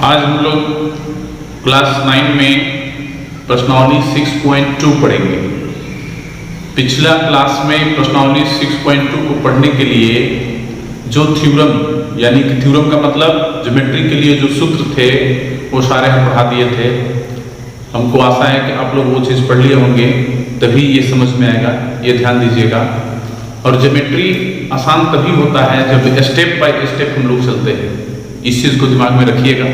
आज हम लोग क्लास 9 में प्रश्नावली 6.2 पढ़ेंगे। पिछला क्लास में प्रश्नावली 6.2 को पढ़ने के लिए जो थ्योरम यानी कि थ्योरम का मतलब ज्योमेट्री के लिए जो सूत्र थे वो सारे हम पढ़ा दिए थे। हमको आशा है कि आप लोग वो चीज़ पढ़ लिए होंगे, तभी ये समझ में आएगा, ये ध्यान दीजिएगा। और ज्योमेट्री आसान तभी होता है जब स्टेप बाय स्टेप हम लोग चलते हैं, इस चीज़ को दिमाग में रखिएगा।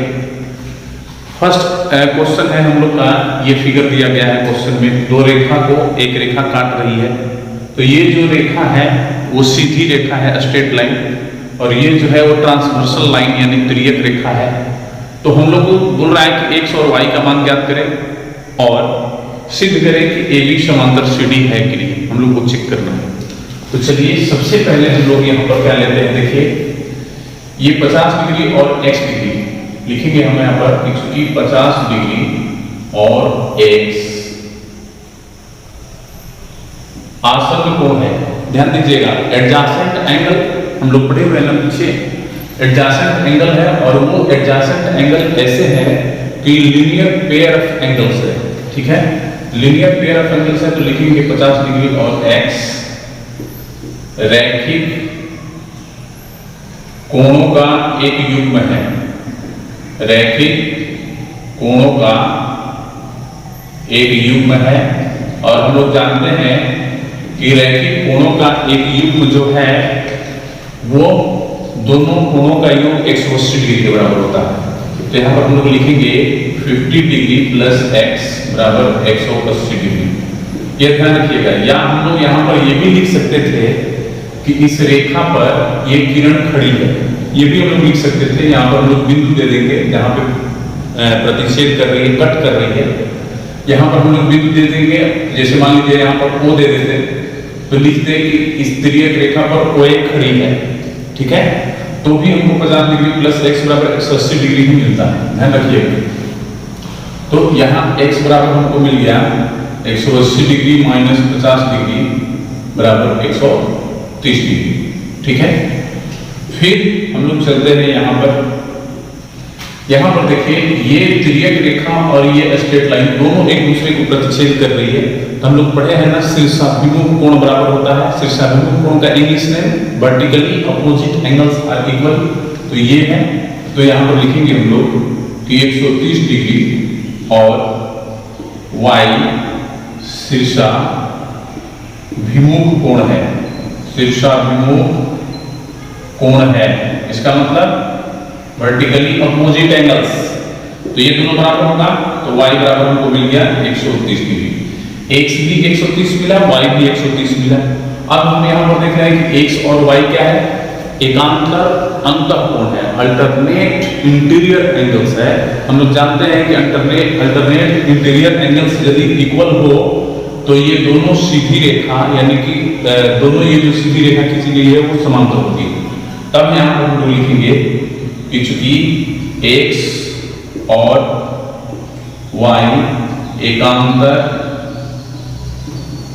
फर्स्ट क्वेश्चन है हम लोग का, ये फिगर दिया गया है क्वेश्चन में, दो रेखा को एक रेखा काट रही है। तो ये जो रेखा है वो सीधी रेखा है, स्ट्रेट लाइन, और ये जो है वो ट्रांसवर्सल लाइन यानी तिर्यक रेखा है। तो हम लोग को बोल रहा है कि x और y का मान ज्ञात करें और सिद्ध करें कि AB समांतर CD है कि नहीं, हम लोग को चेक करना है। तो चलिए सबसे पहले हम लोग यहाँ पर क्या लेते हैं, देखिए ये 50 डिग्री और x डिग्री लिखेंगे हम यहाँ पर, कि 50 डिग्री और x आसन्न कोण है। ध्यान दीजिएगा, एडजासेंट एंगल हम लोग पढ़े हुए हैं ना पीछे, एडजासेंट एंगल है और वो एडजासेंट एंगल ऐसे है कि लीनियर पेयर ऑफ एंगल्स है। ठीक है, लीनियर पेयर ऑफ एंगल्स है तो लिखेंगे 50 डिग्री और x रैखिक कोणों का एक युग्म है। रैखिक कोणों का एक युग्म है, और हम लोग जानते हैं कि रैखिक कोणों का एक युग्म जो है वो दोनों कोणों का योग 180 डिग्री के बराबर होता है। तो यहाँ पर हम लोग लिखेंगे 50 डिग्री प्लस x बराबर 180 डिग्री। ये ध्यान रखिएगा। या हम लोग यहाँ पर ये भी लिख सकते थे कि इस रेखा पर ये किरण खड़ी है, ये भी हम लोग लिख सकते थे। यहाँ पर हम लोग बिंदु दे देंगे जहाँ पे प्रतिच्छेद कर रही है, कट कर रही है, यहाँ पर हम लोग बिंदु दे देंगे। जैसे मान लीजिए यहाँ पर O दे देते, तो लिखते कि इस तिर्यक रेखा पर OA खड़ी है। ठीक है, तो भी हमको 50 डिग्री प्लस x बराबर 180 डिग्री ही मिलता है, ध्यान रखिएगा। तो यहाँ x बराबर हमको मिल गया 180 डिग्री माइनस 50 डिग्री बराबर 130 डिग्री। ठीक है, फिर हम लोग चलते हैं यहाँ पर देखिए ये तिर्यक रेखा और ये स्ट्रेट लाइन दोनों एक दूसरे को प्रतिच्छेद कर रही है। तो हम लोग पढ़े हैं ना, शीर्षाभिमुख कोण बराबर होता है। शीर्षाभिमुख कोण का इंग्लिश में vertically opposite angles are equal, तो ये है। तो यहाँ पर लिखेंगे हम लोग कि 130 डिग्री और y शीर्षाभिमुख कोण है, शीर्षाभिमुख कोण है, इसका मतलब वर्टिकली अपोजिट एंगल्स। तो ये दोनों बराबर होगा, तो y बराबर हमको मिल गया 130 डिग्री। x भी 130 मिला, y भी 130 मिला। अब हम यहाँ पर देख रहे हैं कि x और y क्या है, एकांतर अंतःकोण है, अल्टरनेट इंटीरियर एंगल्स है। हम लोग जानते हैं कि अल्टरनेट इंटीरियर एंगल्स यदि इक्वल हो तो ये दोनों सीधी रेखा यानी कि दोनों ये जो सीधी रेखा खींची गई है वो समांतर होती है। तब यहाँ पर हम लोग लिखेंगे कि चूंकि x और y एकांतर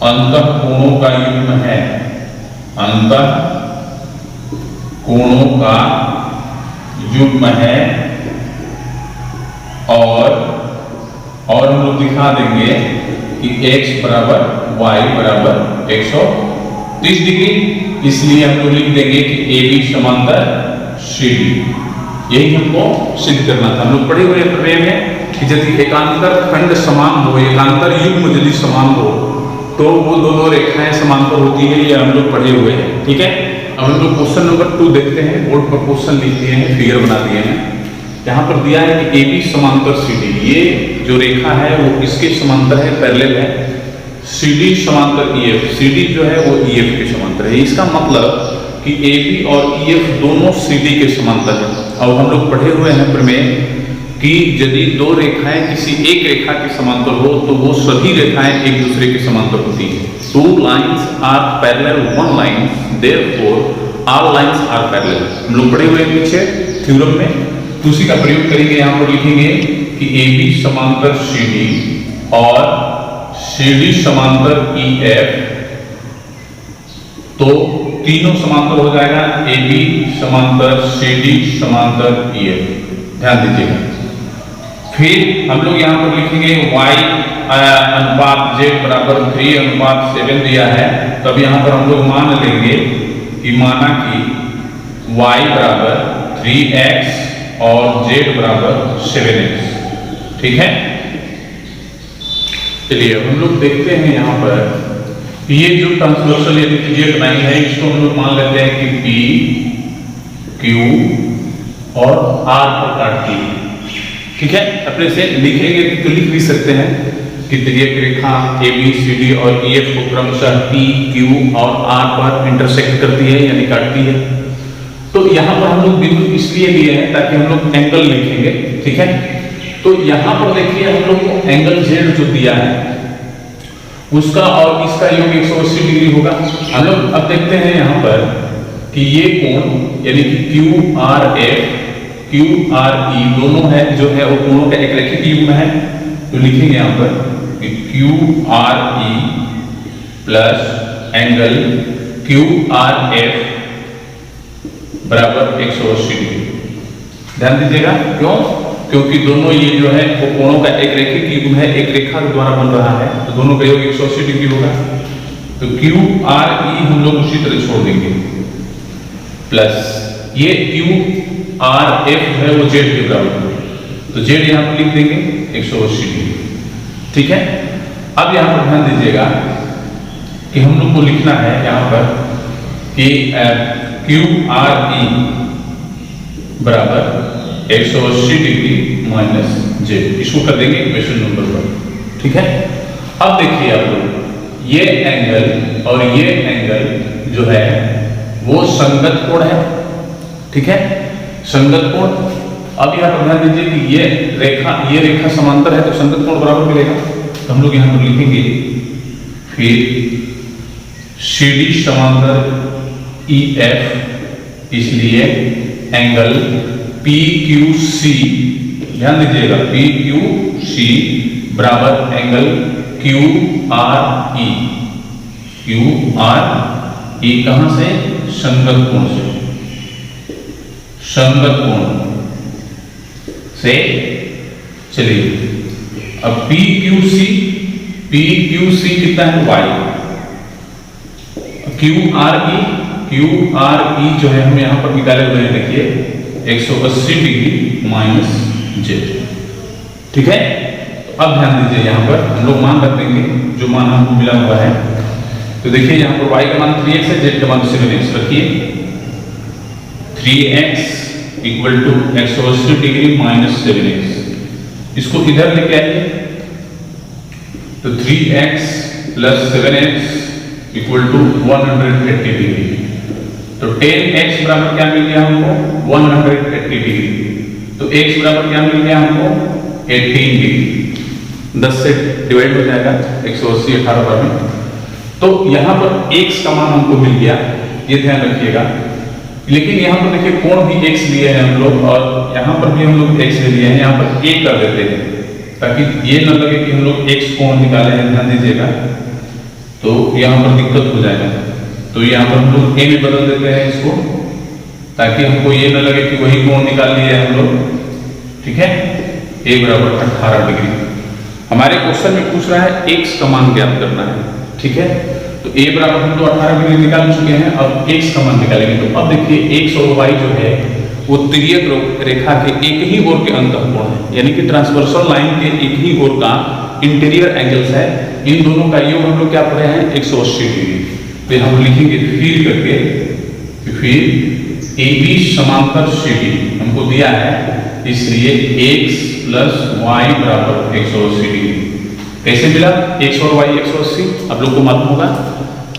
अंतःकोणों का युग्म है, अंतःकोणों का युग्म है, और हम लोग दिखा देंगे कि x बराबर y बराबर 130 डिग्री। इसलिए हम लोग लिख देंगे कि AB समांतर CD। यही हमको सिद्ध करना था। हम लोग पढ़े हुए प्रमेय में कि यदि एकांतर खंड समान हो, एकांतर युग्म यदि समान हो तो वो दोनों रेखाएं समांतर होती है, ये हम लोग पढ़े हुए हैं। ठीक है, अब हम लोग क्वेश्चन नंबर 2 देखते हैं। बोर्ड पर क्वेश्चन लिख दिए हैं, फिगर बना दिए हैं। यहाँ पर दिया है कि AB समांतर CD, ये जो रेखा है वो इसके समांतर है, पैरेलल है। CD समांतर EF, CD जो है वो EF के समांतर है। इसका मतलब कि AB और EF दोनों CD के समांतर है। अब हम लोग पढ़े हुए हैं प्रमेय कि यदि दो रेखाएं किसी एक रेखा के समांतर हो तो वो सभी रेखाएं एक दूसरे के समांतर होती हैं। Two lines are parallel one line, therefore all lines are parallel। हम लोग पढ़े हुए हैं पीछे थ्योरम में, तो उसी का प्रयोग करेंगे। यहाँ पर लिखेंगे कि AB समांतर CD और CD समांतर EF, तो तीनों समांतर हो जाएगा, AB समांतर CD समांतर EF। ध्यान दीजिएगा। फिर हम लोग यहाँ पर लिखेंगे y अनुपात z बराबर 3 अनुपात 7 दिया है, तो अब यहाँ पर हम लोग मान लेंगे कि माना कि y बराबर 3x और z बराबर 7x। ठीक है, चलिए हम लोग देखते हैं यहाँ पर ये जो ट्रांसवर्सल यानी कि जेड लाइन है, इसको हम लोग मान लेते हैं कि P, Q और R पर काटती है। ठीक है, अपने से लिखेंगे तो लिख भी सकते हैं कि तिर्यक रेखा ABCD और EF को क्रमशः P, Q और R पर इंटरसेक्ट करती है यानी काटती है। तो यहाँ पर हम लोग बिंदु इसलिए लिए हैं ताकि हम लोग एंगल लिखेंगे। ठीक है, तो यहाँ पर देखिए हम लोग को एंगल Z जो दिया है उसका और इसका योग 180 डिग्री होगा। हम लोग अब देखते हैं यहाँ पर कि ये कोण यानी कि QRF QRE दोनों है जो है वो कोणों का एक रैखिक युग्म है। तो लिखेंगे यहाँ पर कि QRE प्लस एंगल QRF बराबर 180 डिग्री। ध्यान दीजिएगा, क्यों? क्योंकि दोनों ये जो है वो कोणों का एक रैखिक युग्म है, एक रेखा के द्वारा बन रहा है, तो दोनों का योग 180 डिग्री होगा। तो QRE हम लोग उसी तरह छोड़ देंगे प्लस ये QRF है वो Z के बराबर, तो Z यहाँ पर लिख देंगे 180 डिग्री। ठीक है, अब यहाँ पर ध्यान दीजिएगा कि हम लोग को लिखना है यहाँ पर कि QRE बराबर 180 डिग्री माइनस Z, इसको कर देंगे इक्वेशन नंबर 1। ठीक है, अब देखिए आप लोग ये एंगल और ये एंगल जो है वो संगत कोण है। ठीक है, संगत कोण। अब यहाँ पर ध्यान दीजिए कि ये रेखा समांतर है तो संगत कोण बराबर मिलेगा। तो हम लोग यहाँ पर लिखेंगे फिर CD समांतर EF, इसलिए एंगल PQC, ध्यान दीजिएगा PQC बराबर एंगल QRE। QRE कहां से? संगत कोण से, संगत कोण से। चलिए अब PQC कितना है? Y। QRE जो है हम यहां पर निकाले हुए हैं, देखिए 180 डिग्री माइनस Z। ठीक है, अब ध्यान दीजिए यहाँ पर हम लोग मान रख देंगे जो मान हमको मिला हुआ है। तो देखिए यहाँ पर y का मान 3x है, z का मान 7x रखिए। 3x equal to 180 degree minus 7x, इसको इधर लेके आइए तो 3x plus 7x equal to 180 degree. तो 10x बराबर क्या मिल गया हमको? 180 डिग्री। तो x बराबर क्या मिल गया हमको? 18 डिग्री। 10 से डिवाइड हो जाएगा 180 18 बार में। तो यहाँ पर x का मान हमको मिल गया, ये ध्यान रखिएगा। लेकिन यहाँ पर देखिए कोण भी x लिए हैं हम लोग और यहाँ पर भी हम लोग x ले लिए हैं, यहाँ पर a कर देते हैं ताकि ये न लगे कि हम लोग x कोण निकाले हैं। ध्यान दीजिएगा, तो यहाँ पर दिक्कत हो जाएगा। तो यहाँ पर हम लोग a में बदल देते हैं इसको ताकि हमको ये न लगे कि वही कोण निकाल लिए हम लोग। ठीक है, a बराबर 18 डिग्री। हमारे क्वेश्चन में पूछ रहा है x का मान ज्ञात करना है। ठीक है, तो a बराबर हम तो 18 डिग्री निकाल चुके हैं, अब x का मान निकालेंगे। तो अब देखिए x और y जो है वो तिर्यक रेखा के एक ही ओर के अंतःकोण है, यानी कि ट्रांसवर्सल लाइन के एक ही ओर का इंटीरियर एंगल्स है। इन दोनों का योग हम लोग क्या पढ़े हैं? 180 डिग्री। तो हम लिखेंगे फिर करके फिर AB समांतर CD हमको दिया है, इसलिए x प्लस y बराबर 180 डिग्री। कैसे मिला? x और y 180, आप लोग को मालूम होगा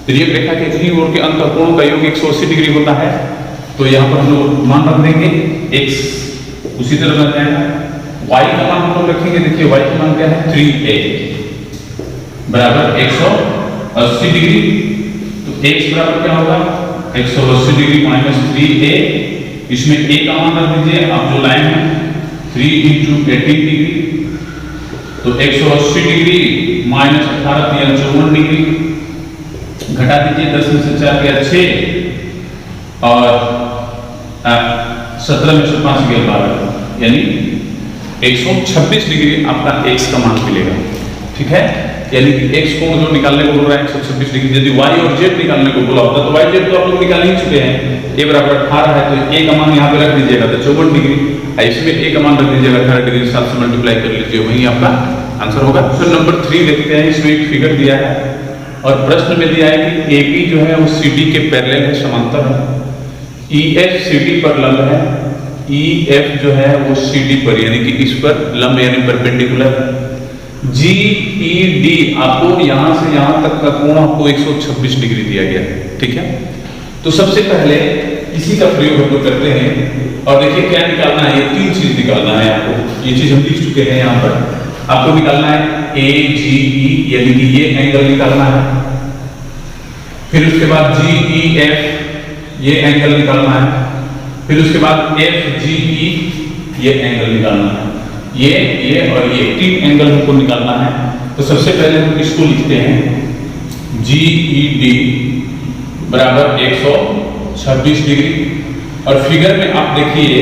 तिर्यक रेखा के एक ही ओर के अंतःकोण का योग 180 डिग्री होता है। तो यहाँ पर हम लोग मान रख देंगे x उसी तरह बन जाएगा। y का मान हम लोग रखेंगे, देखिए y का मान क्या है? 3a बराबर 180 डिग्री। तो x बराबर क्या होगा? 180 डिग्री माइनस 3a। इसमें a का मान रख दीजिए, आप जो लाइन है 3 × 18 डिग्री, तो 180 डिग्री माइनस 18 × 54 डिग्री। घटा दीजिए, 10 में से 4 गया 6 और 17 में से 5 गया 12, यानी 126 डिग्री आपका x का मान मिलेगा। ठीक है, यानी कि x कोण जो निकालने को बोल रहा है 126 डिग्री। यदि y और z निकालने को बोला होता तो y z तो आप लोग निकाल ही चुके हैं। a बराबर 18 है तो a का मान यहाँ पे रख दीजिएगा तो 54 डिग्री, इसमें a का मान रख दीजिएगा 18 डिग्री, 7 से मल्टीप्लाई कर लीजिए, वही आपका आंसर होगा। फिर नंबर 3 देखते हैं। इसमें एक फिगर दिया है और प्रश्न में दिया है कि AP जो है वो CD के पैरेलल है, समांतर है। EF CD पर लंब है, EF जो है वो CD पर यानी कि इस पर लंब यानी परपेंडिकुलर है। GED आपको यहां से यहां तक का कोण आपको 126 डिग्री दिया गया है। ठीक है, तो सबसे पहले इसी का प्रयोग हम लोग करते हैं और देखिए क्या निकालना है। ये 3 चीज निकालना है आपको, ये चीज हम लिख चुके हैं यहाँ पर। आपको निकालना है AGE यानी कि ये एंगल निकालना है, फिर उसके बाद GEF ये एंगल निकालना है, फिर उसके बाद FGE ये एंगल निकालना है। ये और ये 3 एंगल हमको निकालना है। तो सबसे पहले हम इसको लिखते हैं GED बराबर 126 डिग्री और फिगर में आप देखिए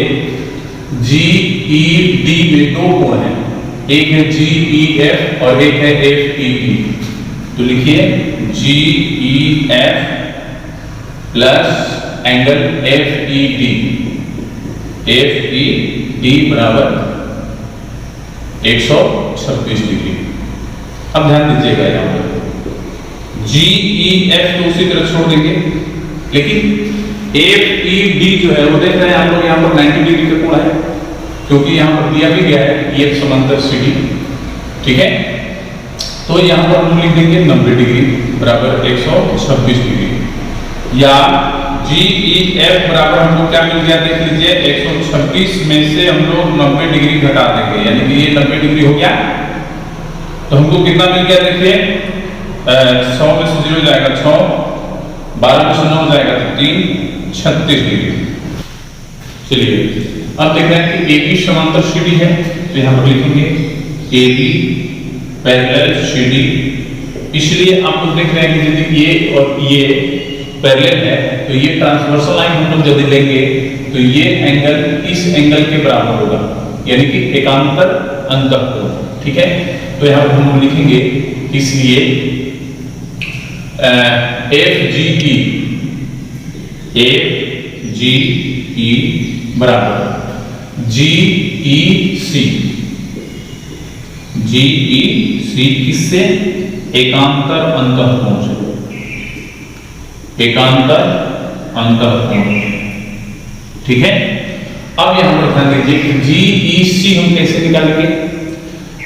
GED में 2 कोण हैं, एक है GEF और एक है FED। तो लिखिए GEF प्लस एंगल FED बराबर 126 डिग्री। अब ध्यान दीजिएगा यहाँ पर GEF तो उसी तरह छोड़ देंगे, लेकिन FED जो है वो देख रहे हैं आप लोग यहाँ पर 90 डिग्री का कोण है, क्योंकि यहाँ पर दिया भी गया है ये समांतर CD। ठीक है, तो यहाँ पर हम लिख देंगे 90 डिग्री बराबर 126 डिग्री, या GEF बराबर हमको क्या मिल गया देख लीजिए 126 में से हम लोग 90 डिग्री घटा देंगे, यानी कि ये 90 डिग्री हो गया। तो हमको कितना मिल गया देखिए 100 में से 0 जाएगा 6, 12 में से 9 जाएगा तो 3, 36 डिग्री। चलिए अब देख रहे हैं कि AB समांतर CD है, तो यहाँ पर लिखेंगे AB पैरेलल CD। इसलिए आप लोग देख रहे हैं कि यदि ये और ये पैरेलल है तो ये ट्रांसवर्सल लाइन हम लोग यदि लेंगे तो ये एंगल इस एंगल के बराबर होगा, यानी कि एकांतर अंतःकोण। ठीक है, तो यहाँ पर हम लिखेंगे इसलिए FGE बराबर GEC किससे? एकांतर अंतःकोण से, एकांतर अंतःकोण। ठीक है, अब यहां पर ध्यान दीजिए कि GEC हम कैसे निकालेंगे।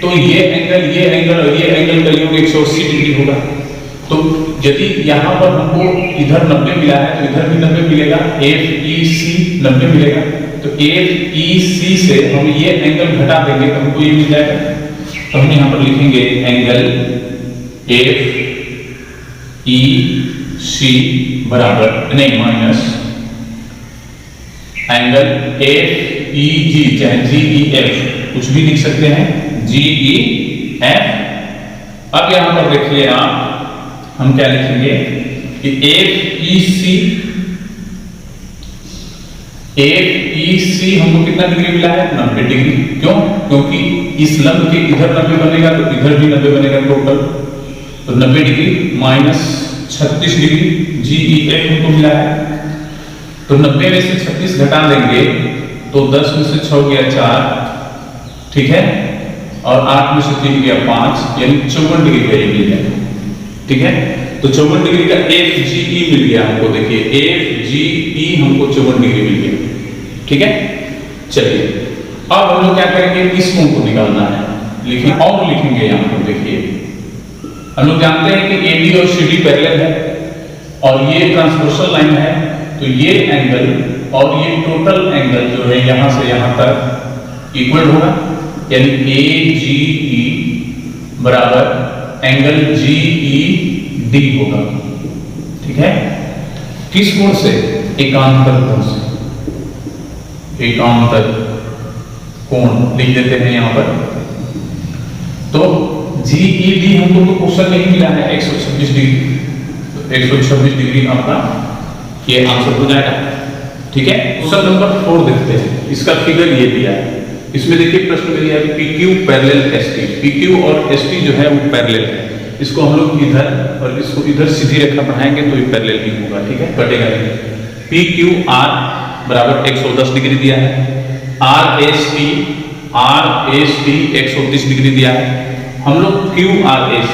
तो ये एंगल और ये एंगल का योग 180 डिग्री होगा। तो यदि यहां पर हमको इधर 90 मिला है तो इधर भी 90 मिलेगा, FEC 90 मिलेगा। तो FEC से हम ये एंगल घटा देंगे तो हमको ये मिल जाएगा। तो हम यहां पर लिखेंगे एंगल FEC बराबर नहीं माइनस एंगल FEG चाहे GEF कुछ भी लिख सकते हैं, GEF। अब यहां पर देखिए आप हम क्या लिखेंगे कि FEC हमको कितना डिग्री मिला है? 90 डिग्री। क्यों? क्योंकि इस लंब के इधर 90 बनेगा तो इधर भी 90 बनेगा टोटल। तो 90 डिग्री माइनस 36 डिग्री GEF हमको मिला है। तो 90 में से 36 घटा देंगे तो 10 में से 6 गया 4, ठीक है, और 8 में से 3 गया 5, यानी 54 डिग्री का ये मिल जाएगा। ठीक है, तो 54 डिग्री का FGE मिल गया हमको। देखिए FGE हमको 54 डिग्री मिल गया। ठीक है, चलिए अब हम लोग क्या करेंगे, इस कोण को निकालना है। लिखें और लिखेंगे यहाँ पर। देखिए हम लोग जानते हैं कि AB और CD पैरेलल है और ये ट्रांसवर्सल लाइन है, तो ये एंगल और ये टोटल एंगल जो है यहां से यहां तक इक्वल होगा, यानी AGE बराबर एंगल GED होगा। ठीक है, किस कोण से? एकांतर कोण से। एकांतर कोण लिख देते हैं यहां पर। तो GED हमको तो क्वेश्चन नहीं मिला है 126 डिग्री, तो 126 डिग्री आपका ये आंसर हो जाएगा। ठीक है, क्वेश्चन नंबर 4 देखते हैं। इसका फिगर ये दिया है इसमें देखिए प्रश्न में दिया है PQ पैरेलल ST। PQ और ST जो है वो पैरेलल है। इसको हम लोग इधर और इसको इधर सीधी रेखा बढ़ाएंगे तो ये पैरेलल नहीं होगा, ठीक है, कटेगा नहीं। PQR बराबर 110 डिग्री दिया है, RST 130 डिग्री दिया है। हम लोग QRS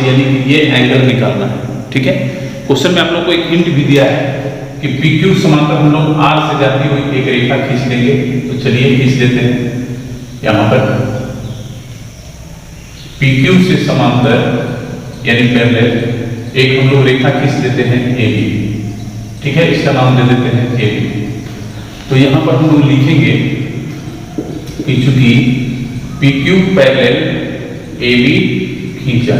यानी कि ये एंगल निकालना है, ठीक है। क्वेश्चन में आप लोग को एक हिंट भी दिया है कि PQ समांतर हम लोग R से जाती हुई एक रेखा खींच लेंगे। तो चलिए खींच लेते हैं। यहां पर PQ से समांतर यानी पैरेलल एक हम लोग रेखा खींच लेते हैं AB, ठीक है, इसका नाम दे देते हैं AB। तो यहां पर हम लोग लिखेंगे कि चूंकि PQ पैरेलल AB खींचा,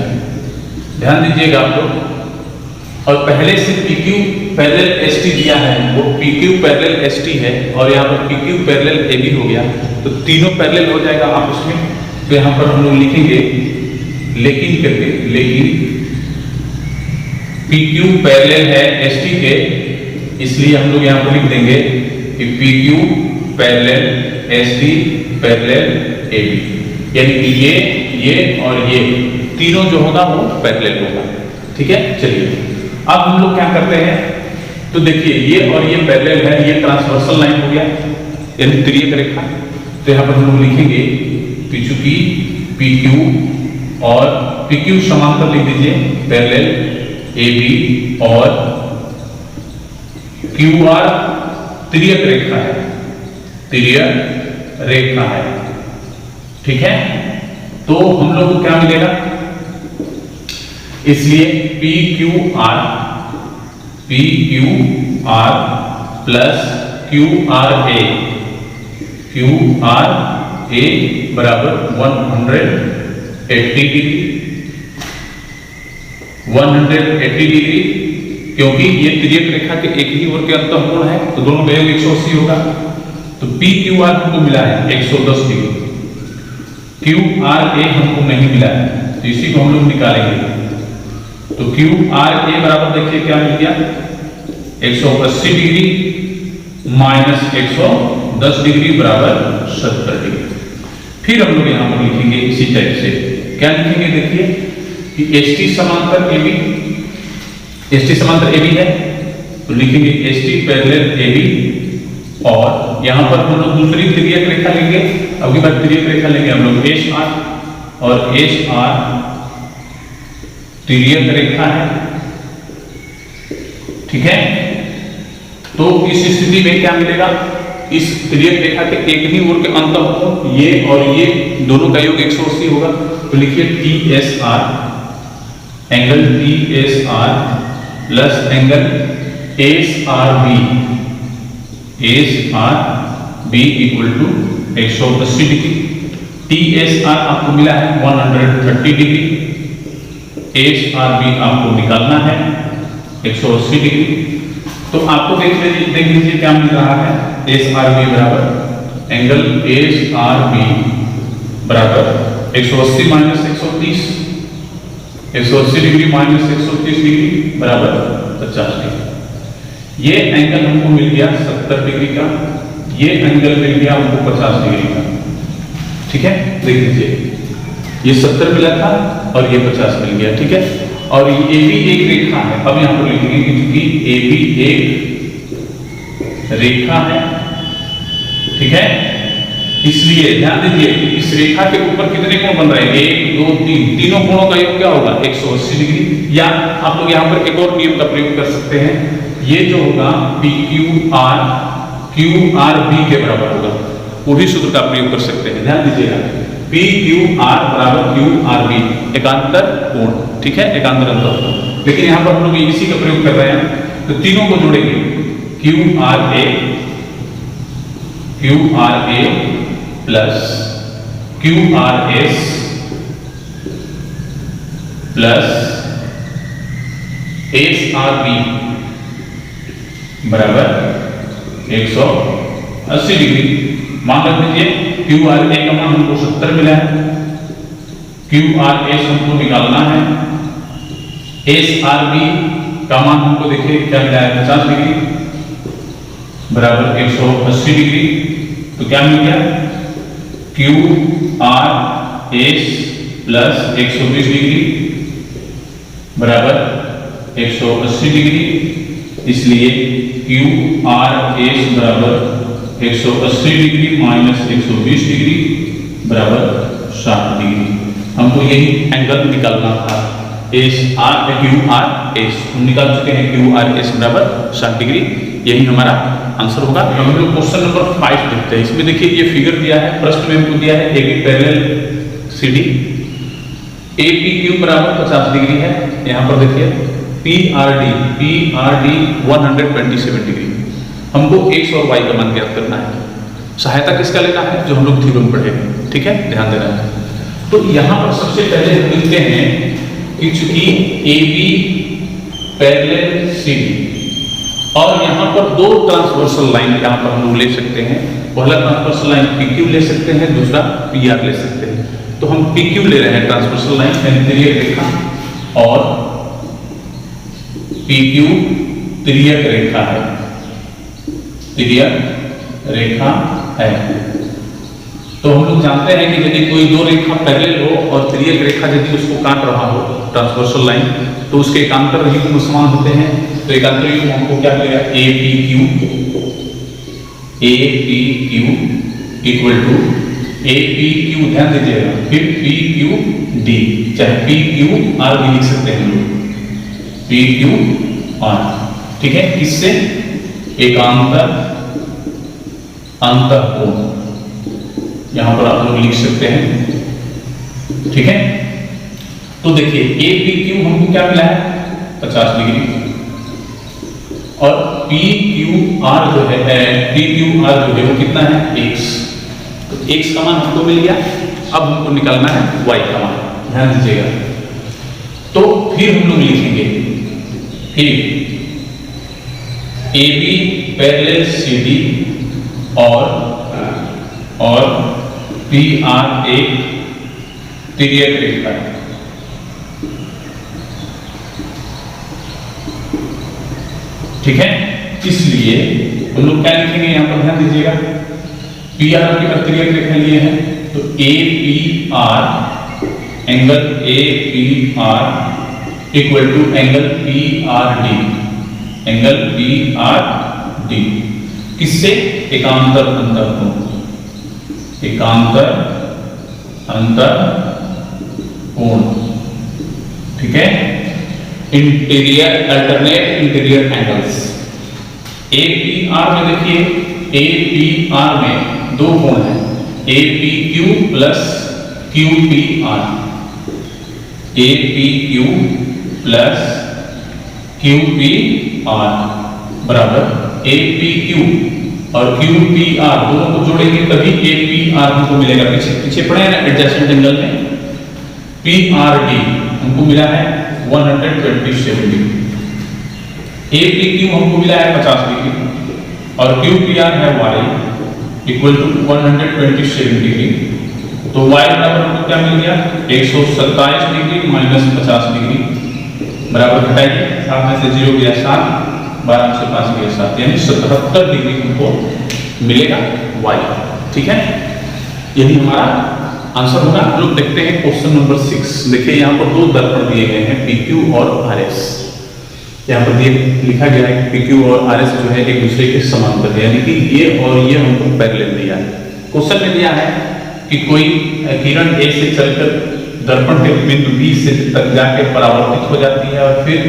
ध्यान दीजिएगा आप लोग, और पहले से PQ पैरेलल ST दिया है, वो PQ पैरेलल ST है और यहाँ पर PQ पैरेलल AB हो गया, तो तीनों पैरेलल हो जाएगा आपस में। तो यहाँ पर हम लोग लिखेंगे लेकिन करके, लेकिन PQ पैरेलल है ST के, इसलिए हम लोग यहाँ पर लिख देंगे कि PQ parallel ST parallel AB, यानी कि ये और ये तीनों जो होगा वो पैरेलल होगा, ठीक है। चलिए अब हम लोग क्या करते हैं, तो देखिए ये और ये पैरेलल है, ये ट्रांसवर्सल लाइन हो गया यानी तिर्यक रेखा। तो यहाँ पर हम लोग लिखेंगे कि चूंकि PQ और PQ समांतर लिख दीजिए पैरेलल AB और QR तिर्यक रेखा है, तिर्यक रेखा है, ठीक है। तो हम लोग को क्या मिलेगा, इसलिए PQR प्लस QRA बराबर 180 डिग्री, 180 डिग्री, क्योंकि ये तिर्यक रेखा के एक ही ओर के अंतःकोण है तो दोनों का योग 180 होगा। तो PQR हमको मिला है 110 डिग्री, QRA हमको नहीं मिला है, तो इसी को हम लोग निकालेंगे। तो QRA बराबर देखिए क्या मिल गया, 180 डिग्री माइनस 110 डिग्री बराबर 70 डिग्री। फिर हम लोग यहाँ पर लिखेंगे इसी टाइप से, क्या लिखेंगे देखिए कि ST समांतर AB है, तो लिखेंगे ST पैरेलल AB और यहाँ पर हम लोग दूसरी तिर्यक रेखा लेंगे। अब की बार तिर्यक रेखा लेंगे हम लोग HR, और HR तिर्यक रेखा है, ठीक है। तो इस स्थिति में क्या मिलेगा, इस तिर्यक रेखा के एक ही ओर के अंतःकोण ये और ये दोनों का योग 180 होगा। तो लिखिए TSR, angle TSR plus angle SRB equal to 180 degree. TSR आपको मिला है 130 डिग्री, SRB आपको निकालना है 180 डिग्री। तो आपको देख लीजिए क्या मिल रहा है, SRB बराबर एंगल SRB बराबर 180 माइनस 130, 180 डिग्री माइनस 130 डिग्री बराबर 50 डिग्री। ये एंगल हमको मिल गया 70 डिग्री का, ये एंगल मिल गया हमको 50 डिग्री का, ठीक है। देख लीजिए ये 70 मिला था और ये 50 मिल गया, ठीक है। और ये AB एक रेखा है, अब यहां पर लिखेंगे क्योंकि AB एक रेखा है, ठीक है। इसलिए ध्यान दीजिए इस रेखा के ऊपर कितने कोण बन रहे हैं, 1 2 3, तीनों कोणों का योग क्या होगा 180 डिग्री। या आप लोग यहां पर एक और नियम का प्रयोग कर सकते हैं, ये जो होगा PQR QRB के बराबर होगा, वो भी सूत्र का प्रयोग कर सकते हैं। ध्यान दीजिएगा PQR बराबर QRB, एकांतर कोण, ठीक है, एकांतर अंतःकोण। लेकिन यहां पर हम लोग इसी का प्रयोग कर रहे हैं, तो तीनों को जोड़ेंगे QRA plus QRS plus SRB बराबर 180 डिग्री। मान रख दीजिए QRA का मान हमको 70 मिला है, QRS हमको निकालना है, SRB का मान हमको देखिए क्या मिला है 50 डिग्री बराबर 180 डिग्री। तो क्या मिल गया Q R S plus 120 degree बराबर 180 डिग्री, इसलिए क्यू आर एस बराबर 180 डिग्री माइनस 120 डिग्री बराबर 60 डिग्री। हमको यही एंगल निकालना था, S R Q R S हम निकाल चुके हैं, क्यू आर एस बराबर 60 डिग्री, यही हमारा आंसर होगा। अब हम लोग क्वेश्चन नंबर 5 देखते हैं। इसमें देखिए ये फिगर दिया है, प्रश्न में हमको दिया है A B parallel C D, A P Q बराबर 50 डिग्री है। यहाँ पर देखिए पी आर डी 127 डिग्री। हमको एक्स और वाई का मान ज्ञात करना है। सहायता किसका लेना है? जो हम लोग थ्योरम पढ़े, ठीक है, ध्यान देना है। तो यहाँ पर सबसे पहले हम लिखते हैं कि चूंकि A B parallel C D और यहाँ पर दो ट्रांसवर्सल लाइन यहाँ पर हम लोग ले सकते हैं। पहला ट्रांसवर्सल लाइन पी क्यू ले सकते हैं, दूसरा पी आर ले सकते हैं। तो हम पी क्यू ले रहे हैं ट्रांसवर्सल लाइन, तिर्यक रेखा, और पी क्यू तिर्यक रेखा है, तिर्यक रेखा है। तो हम लोग जानते हैं कि यदि कोई दो रेखा पैरेलल हो और तिर्यक रेखा यदि उसको काट रहा हो ट्रांसवर्सल लाइन, तो उसके एकांतर युग्म समान होते हैं। तो एकांतर युग्म हमको क्या मिलेगा? A P Q equal to A P Q, ध्यान दीजिएगा, फिर पी क्यू डी, चाहे पी क्यू आर भी लिख सकते हैं लोग, पी क्यू आर, ठीक है। इससे एकांतर अंतःकोण यहां पर आप लोग लिख सकते हैं, ठीक है। तो देखिए ए पी क्यू हमको क्या मिला है? 50 डिग्री, और पी क्यू आर जो है, पी क्यू आर जो है वो कितना है? x। तो x का मान हमको मिल गया। अब हमको निकालना है y का मान, ध्यान दीजिएगा। तो फिर हम लोग लिखेंगे फिर A B parallel C D और पी आर एक तिर्यक रेखा है, ठीक है। इसलिए हम लोग क्या लिखेंगे यहाँ पर, ध्यान दीजिएगा, पी आर की तिर्यक रेखा लिए हैं, तो A P R angle A P R equal to angle P R D, angle P R D किससे? एकांतर अंतःकोण, एकांतर अंतःकोण, ठीक है। Interior alternate interior angles, A P R में देखिए, ए पी आर में दो कोण हैं, A P Q plus Q P R, A P Q plus Q P R बराबर ए पी क्यू और क्यू पी आर दोनों को जोड़ेंगे तभी ए पी आर हमको मिलेगा। पीछे पढ़े हैं ना एडजेसेंट एंगल में, पी आर डी हमको मिला है 127 डिग्री, ए पी क्यू हमको मिला है 50 डिग्री और क्यू पी आर है y इक्वल टू 127 डिग्री। तो y बराबर हमको क्या मिल गया? 127 डिग्री माइनस 50 डिग्री बराबर घटाइए, 7 में से 0 गया 7, 12 से 5 गया 7, यानी 77 डिग्री हमको मिलेगा y, ठीक है। यही हमारा आंसर होगा। हम लोग देखते हैं क्वेश्चन नंबर 6। देखिए यहाँ पर दो दर्पण दिए गए हैं PQ और RS। यहाँ पर लिखा गया है कि PQ और RS जो है एक दूसरे के समांतर है, यानी कि ये और ये हमको पैरेलल दिया है। क्वेश्चन में दिया है कि कोई किरण A से चलकर दर्पण के बिंदु B से तक जाकर परावर्तित हो जाती है और फिर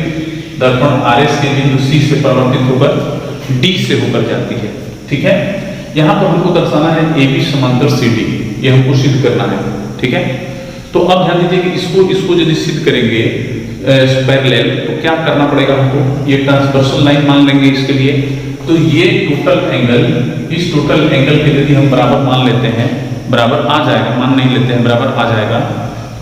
दर्पण RS के बिंदु C से परावर्तित होकर D से होकर जाती है, ठीक है। यहाँ पर हमको दर्शाना है AB समांतर CD, ये हमको सिद्ध करना है, ठीक है। तो अब ध्यान दीजिए कि इसको यदि सिद्ध करेंगे पैरेलल, तो क्या करना पड़ेगा हमको? ये ट्रांसवर्सल लाइन मान लेंगे इसके लिए। तो ये टोटल एंगल, इस टोटल एंगल के यदि हम बराबर मान लेते हैं, बराबर आ जाएगा, मान नहीं लेते हैं, बराबर आ जाएगा,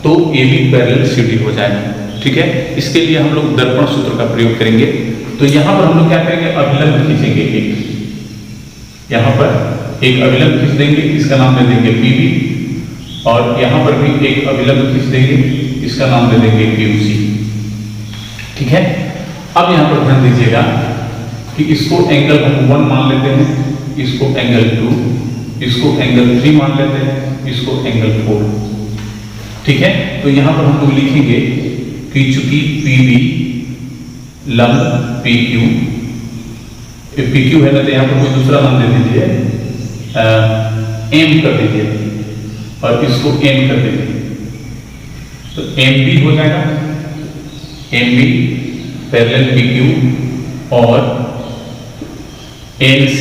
तो AB पैरेलल CD हो जाएगा, ठीक है। इसके लिए हम लोग दर्पण सूत्र का प्रयोग करेंगे। तो यहाँ पर हम लोग क्या करेंगे? अभिलंब खींचेंगे एक, यहाँ पर एक अभिलंब खींच देंगे, इसका नाम दे देंगे PB, और यहाँ पर भी एक अभिलंब खींच देंगे, इसका नाम दे देंगे QC, ठीक है। अब यहाँ पर ध्यान दीजिएगा कि इसको एंगल हम 1 मान लेते हैं, इसको एंगल 2, इसको एंगल 3 मान लेते हैं, इसको एंगल 4। ठीक है, तो यहां पर हम लोग लिखेंगे कि चूंकि PB लंब PQ, PQ है ना, तो यहाँ पर कोई दूसरा नाम दे दीजिए, M कर दीजिए और इसको M कर दीजिए, तो MB हो जाएगा, MB पैरेलल PQ और NC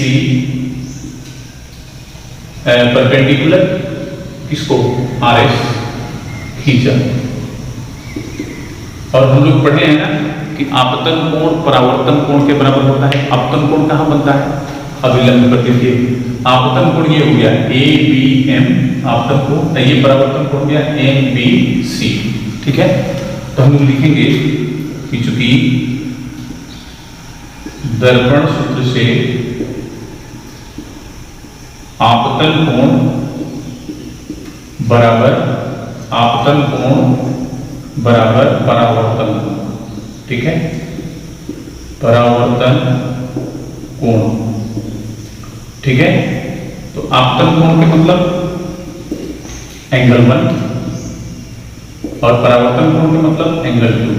परपेंडिकुलर किसको, RS खींचा। और हम लोग पढ़े हैं ना कि आपतन कोण परावर्तन कोण के बराबर होता है। आपतन कोण कहाँ बनता है, अभिलंब पर देखिए, आपतन कोण ये हो गया ABM आपतन कोण, ये परावर्तन कोण हो गया MBC। ठीक है, तो हम लोग लिखेंगे कि चूंकि दर्पण सूत्र से आपतन कोण बराबर आपतन कोण बराबर परावर्तन कोण। ठीक है, परावर्तन कोण। ठीक है, तो आपतन कोण के मतलब एंगल 1 और परावर्तन कोण के मतलब एंगल 2।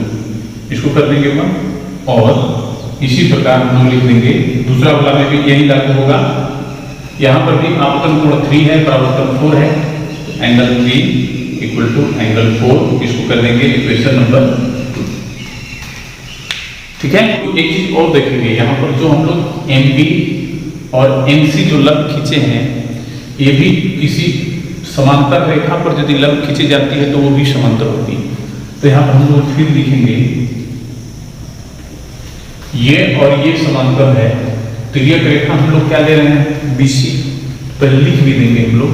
इसको कर देंगे 1 और इसी प्रकार हम लिख देंगे दूसरा वाला में भी यही लागू होगा। यहां पर भी आपतन कोण 3 है, परावर्तन 4 है, एंगल 3 इक्वल टू एंगल 4। इसको कर देंगे इक्वेशन नंबर 2। ठीक है, तो एक चीज और देखेंगे, यहाँ पर जो हम लोग MP और NC जो लंब खींचे हैं, ये भी किसी समांतर रेखा पर यदि लंब खींची जाती है तो वो भी समांतर होती है। तो यहाँ पर हम लोग फिर लिखेंगे ये और ये समांतर है, तिर्यक रेखा हम लोग क्या ले रहे हैं, BC। पहले लिख भी देंगे हम लोग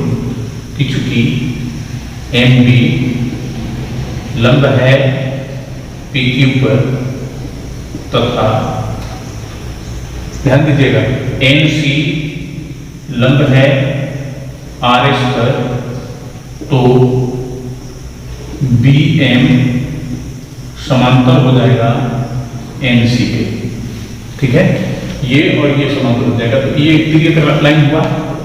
कि चूंकि MB लंब है PQ पर तथा ध्यान दीजिएगा NC लंब है RS पर, तो BM समांतर हो जाएगा NC के। ठीक है, ये और ये समांतर हो जाएगा, तो ये तिर्यक लाइन हुआ।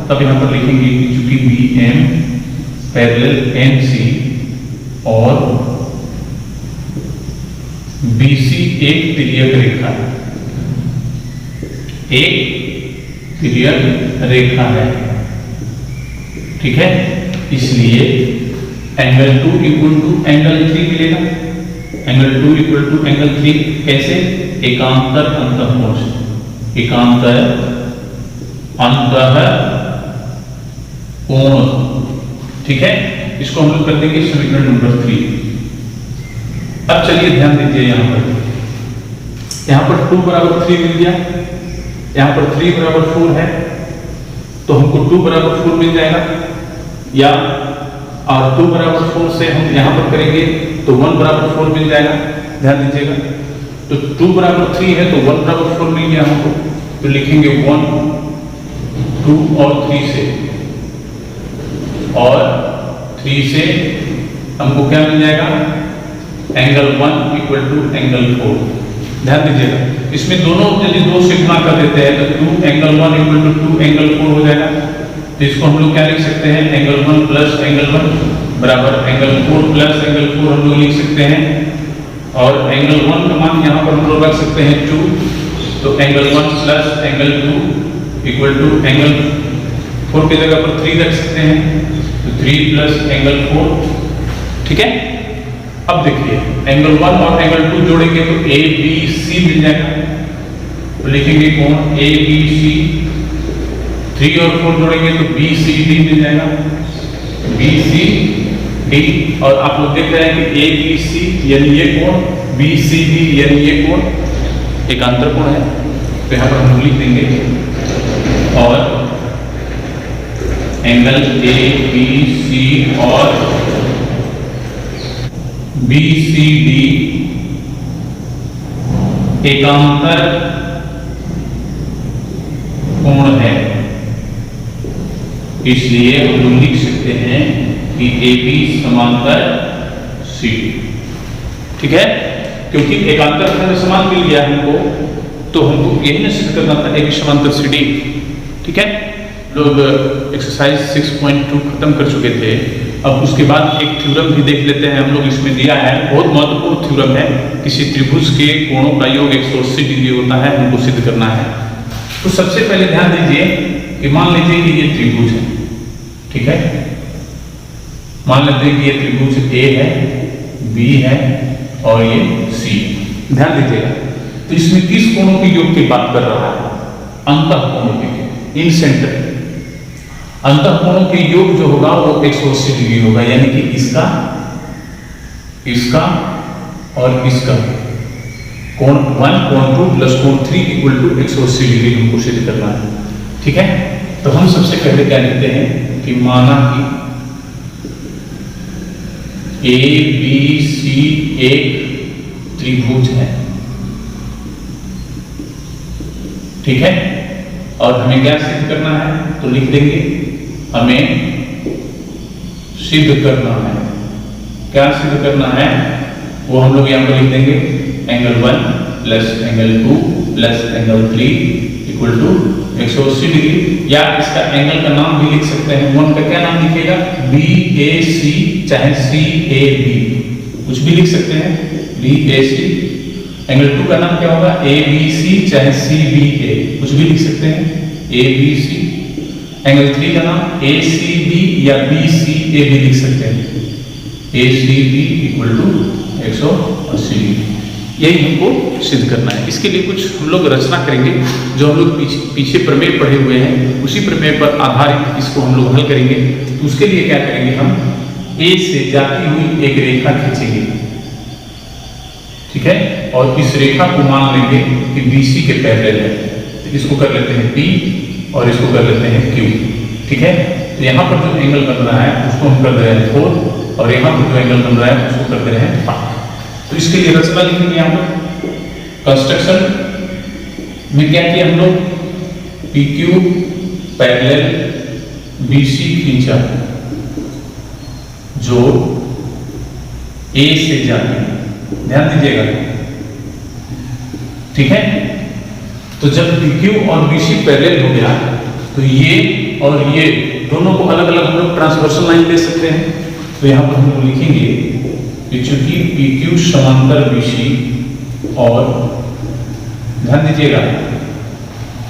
तब यहाँ पर लिखेंगे कि चूंकि BM पैरेलल NC और BC एक तिर्यक रेखा है, एक तिर्यक रेखा है। ठीक है, इसलिए एंगल 2 इक्वल टू एंगल 3 मिलेगा। एंगल 2 इक्वल टू एंगल 3 कैसे, एकांतर अंतःकोण से, एकांतर अंतःकोण। ठीक है, इसको हम लोग कर देंगे समीकरण नंबर 3। अब चलिए ध्यान दीजिए, यहाँ पर 2 बराबर 3 मिल गया, यहाँ पर 3 बराबर 4 है, तो हमको 2 बराबर 4 मिल जाएगा, या और 2 बराबर 4 से हम यहाँ पर करेंगे तो 1 बराबर 4 मिल जाएगा। ध्यान दीजिएगा, तो 2 बराबर 3 है तो 1 बराबर 4 मिल गया हमको, तो लिखेंगे 1, 2 और 3 से, और 3 से हमको क्या मिल जाएगा, एंगल 1 इक्वल टू एंगल 4। ध्यान दीजिएगा, इसमें दोनों यदि 2 से गुणा कर देते हैं तो 2 एंगल 1 इक्वल टू 2 एंगल 4 हो जाएगा। तो इसको हम लोग क्या लिख सकते हैं, एंगल 1 प्लस एंगल 1 बराबर एंगल 4 प्लस एंगल 4 हम लोग लिख सकते हैं, और एंगल 1 का मान यहाँ पर हम लोग रख सकते हैं 2, तो angle 1 plus angle 2 equal to angle 4 की जगह पर 3 रख सकते हैं, तो 3 प्लस एंगल 4। ठीक है, अब देखिए एंगल 1 और एंगल 2 जोड़ेंगे तो ABC मिल जाएगा, तो लिखेंगे कोण ABC। 3 और 4 जोड़ेंगे तो BCD मिल जाएगा, BCD। और आप लोग देख रहे हैं कि ABC यानी ये कोण, BCD यानी ये कोण एकांतर कोण है, तो यहाँ पर हम लिख देंगे, और एंगल ABC और BCD एकांतर कोण है, इसलिए हम लोग लिख सकते हैं कि AB समांतर CD। ठीक है, क्योंकि एकांतर कोण समान मिल गया हमको, तो हमको यही निश्चित करना था AB समांतर CD। ठीक है, लोग एक्सरसाइज 6.2 खत्म कर चुके थे। अब उसके बाद एक थ्योरम भी देख लेते हैं, हम लोग इसमें दिया है, बहुत महत्वपूर्ण थ्योरम है। किसी त्रिभुज के कोणों का योग 180 डिग्री होता है, हमको सिद्ध करना है। तो सबसे पहले ध्यान दीजिए कि मान लीजिए कि ये त्रिभुज है, ठीक है। मान लेते हैं कि ये त्रिभुज ए है, बी है और ये सी। ध्यान दीजिएगा, तो इसमें किस कोणों के योग की बात कर रहा है? अंतःकोणों के, इन सेंटर। अंतःकोणों के योग जो होगा वो 180 डिग्री होगा, यानी कि इसका, इसका और इसका कोण 1, कोण 2 प्लस कोण 3 इक्वल टू 180 डिग्री हमको सिद्ध करना है, ठीक है। तो हम सबसे पहले क्या लिखते हैं कि माना कि ए बी सी एक त्रिभुज है, ठीक है। और हमें क्या सिद्ध करना है? तो लिख देंगे हमें सिद्ध करना है। क्या सिद्ध करना है वो हम लोग यहां पर लिख देंगे, angle 1 plus angle 2 plus angle 3 equal to 180 degree. या इसका एंगल का नाम भी लिख सकते हैं। वन का क्या नाम लिखिएगा? बी ए सी, चाहे सी ए बी, कुछ भी लिख सकते हैं, बी ए सी। एंगल 2 का नाम क्या होगा? ए बी सी, चाहे सी बी ए, कुछ भी लिख सकते हैं, ए बी सी। एंगल 3 का नाम ए सी बी या बी सी ए भी लिख सकते हैं, A C B equal to 180 degree. यही हमको सिद्ध करना है। इसके लिए कुछ हम लोग रचना करेंगे, जो हम लोग पीछे प्रमेय पढ़े हुए हैं, उसी प्रमेय पर आधारित इसको हम लोग हल करेंगे। तो उसके लिए क्या करेंगे, हम ए से जाती हुई एक रेखा खींचेंगे, ठीक है। और इस रेखा को मान लेंगे कि BC के पैरेलल है। तो इसको कर लेते हैं P और इसको कर लेते हैं Q, ठीक है। तो यहाँ पर जो एंगल बन रहा है उसको हम कर दे रहे हैं 4 और यहाँ पर जो एंगल बन रहा है उसको कर दे रहे हैं 5। तो इसके लिए रचना लिखेंगे यहाँ पर। कंस्ट्रक्शन में क्या किया हम लोग? PQ पैरेलल BC खींचा जो A से जाती है, ध्यान दीजिएगा, ठीक है। तो जब PQ और BC पैरेलल हो गया तो ये और ये दोनों को अलग अलग हम लोग ट्रांसवर्सल लाइन ले सकते हैं। तो यहाँ पर हम लोग लिखेंगे कि चूंकि PQ समांतर BC और, ध्यान दीजिएगा,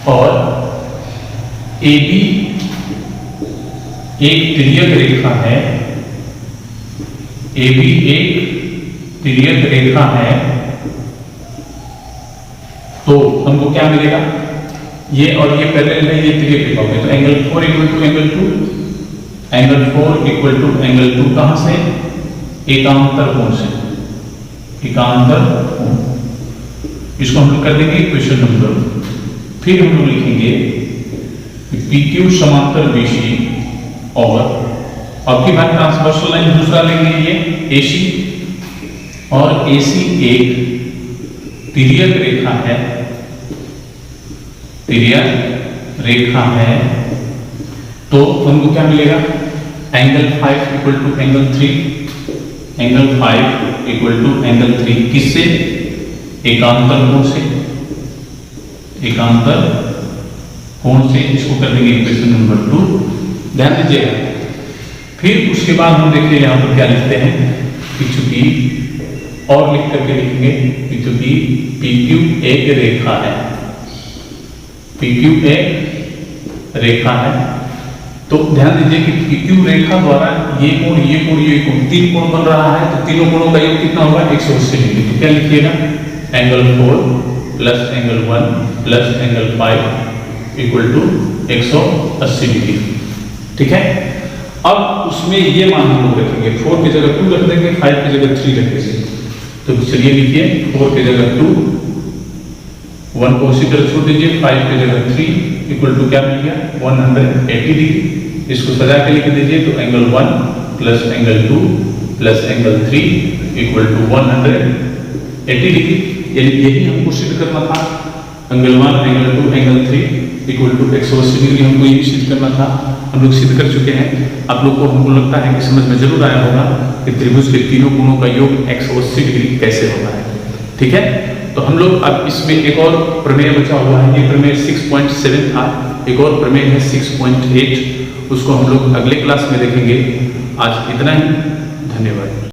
और AB एक तिर्यक रेखा है, AB एक तिर्यक रेखा है, तो हमको क्या मिलेगा? ये और ये पैरेलल है, ये तिर्यक रेखा होगी। तो angle 4 equal to angle 2, angle 4 equal to angle 2 कहां से? एकांतर कोण से, एकांतर कोण। इसको हम लोग कर देंगे इक्वेशन नंबर। फिर हम लोग लिखेंगे कि PQ समांतर BC और अब की बात ट्रांसवर्सल लाइन दूसरा लेंगे, ये AC और AC एक तिर्यक रेखा है, तिर्यक रेखा है। तो हमको क्या मिलेगा? Angle 5 equal to angle 3, angle 5 equal to angle 3 किससे? एकांतर कोण से, एकांतर कोण से। इसको कर देंगे इक्वेशन नंबर 2, ध्यान दीजिएगा। फिर उसके बाद हम देखिए यहाँ पर क्या लिखते हैं कि चूंकि, और लिख करके लिखेंगे कि चूंकि PQ एक रेखा है, PQ एक रेखा है, तो ध्यान दीजिए कि PQ रेखा द्वारा ये कोण, ये कोण, ये कोण, 3 कोण बन रहा है। तो तीनों कोणों का योग कितना होगा? 180 डिग्री। तो क्या लिखिएगा? Angle 4 plus angle 1 plus angle 5 equal to 180 degree, ठीक है। अब उसमें ये मान हम लोग रखेंगे, 4 की जगह 2 रख देंगे, 5 की जगह 3 रख देंगे। तो चलिए लिखिए 4 की जगह 2, 1 को उसी तरह छोड़ दीजिए, 5 की जगह 3 इक्वल टू क्या मिल गया? 180 डिग्री। इसको सजा के लिख दीजिए, तो angle 1 plus angle 2 plus angle 3 equal to 180 degree. यही हमको सिद्ध करना था। Angle 1, angle 2, angle 3 equal to 180 degree हमको यही सिद्ध करना था। हम लोग सिद्ध कर चुके हैं। आप लोग को हमको लगता है कि समझ में जरूर आया होगा कि त्रिभुज के तीनों कोणों का योग 180 डिग्री कैसे होता है, ठीक है। तो हम लोग अब इसमें एक और प्रमेय बचा हुआ है, ये प्रमेय 6.7 था। एक और प्रमेय है 6.8, उसको हम लोग अगले क्लास में देखेंगे। आज इतना ही, धन्यवाद।